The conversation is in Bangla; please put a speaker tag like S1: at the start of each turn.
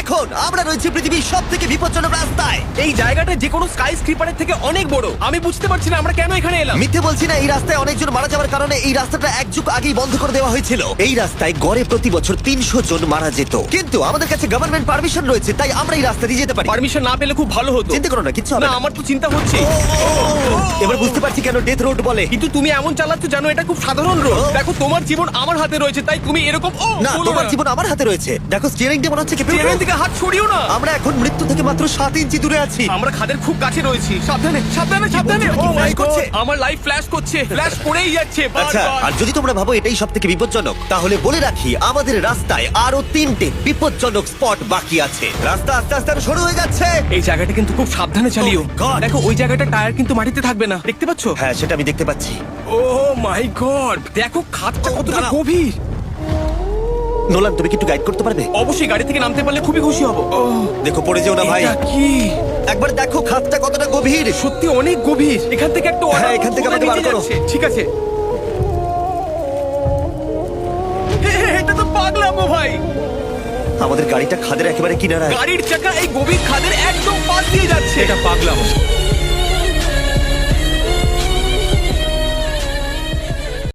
S1: এখন আমরা রয়েছি পৃথিবীর সবথেকে বিপজ্জনক রাস্তায়।
S2: এই জায়গাটা যে কোনো স্কাই স্ক্রিপারের থেকে অনেক বড়। আমি বুঝতে পারছি না আমরা কেন এখানে এলাম।
S1: মিথ্যে বলছি না, এই রাস্তায় অনেকজন মারা যাওয়ার কারণে এই রাস্তাটা এক যুগ আগেই বন্ধ করে দেওয়া হয়েছিল। এই রাস্তায় গড়ে প্রতি বছর 300 জন মারা যেত, কিন্তু আমাদের কাছে গভর্নমেন্ট পারমিশন রয়েছে, তাই আমরা এই রাস্তা দিয়ে যেতে পারি।
S2: পারমিশন না পেলে খুব ভালো হতো।
S1: চিন্তা করো না, কিচ্ছু হবে
S2: না
S1: না।
S2: আমার তো চিন্তা হচ্ছে।
S1: এবার বুঝতে পারছি কেন ডেথ রোড বলে।
S2: কিন্তু তুমি এমন চালাচ্ছ জানো এটা খুব সাধারণ রোড। দেখো তোমার জীবন আমার হাতে রয়েছে, তাই তুমি এরকম
S1: না, তোমার জীবন আমার হাতে রয়েছে। দেখো স্টিয়ারিংটা মনে হচ্ছে কেঁপে উঠবে।
S2: ট্রেনের দিকে হাত ছড়িও না।
S1: আমরা এখন মৃত্যু থেকে মাত্র 7 ইঞ্চি দূরে আছি।
S2: আমরা খাদের খুব কাছে রয়েছি। সাবধানে সাবধানে সাবধানে।
S1: বলছো,
S2: ও
S1: কি
S2: মাই
S1: flash
S2: গড,
S1: করছে?
S2: আমার লাইফ ফ্ল্যাশ করছে, ফ্ল্যাশ করেই যাচ্ছে
S1: আচ্ছা,
S2: বারবার।
S1: আর যদি তোমরা ভাবো এটাই সব থেকে বিপজ্জনক, তাহলে বলে রাখি আমাদের রাস্তায় আরো 3টে বিপজ্জনক স্পট বাকি আছে। রাস্তা আস্তে আস্তে আরো সরু হয়ে যাচ্ছে।
S2: এই জায়গাটা কিন্তু খুব সাবধানে চালিও।
S1: Oh my God!
S2: দেখো ওই জায়গাটা টায়ার কিন্তু মাটিতে থাকবে না, দেখতে পাচ্ছ?
S1: হ্যাঁ, সেটা আমি দেখতে পাচ্ছি।
S2: ও মাই গড, দেখো খাদটা কতটা
S1: দাঁড়াও।
S2: গভীর।
S1: নোলান, তুমি কি একটু গাইড করতে পারবে?
S2: অবশ্যই, গাড়ি থেকে নামতে পারলে খুবই খুশি হব। ও
S1: দেখো পড়ে যেও না ভাই।
S2: এটা কি?
S1: একবার দেখো খাতটা কতটা গভীর।
S2: সত্যি অনেক গভীর। এখান থেকে একটা
S1: হ্যাঁ, এখান থেকে আমাকে বার করো।
S2: ঠিক আছে। এটা তো পাগলামো ভাই।
S1: আমাদের গাড়িটা খাদের একেবারে কিনারায়।
S2: গাড়ির চাকা এই গভীর খাদের একদম পাশ দিয়ে যাচ্ছে। এটা পাগলামো।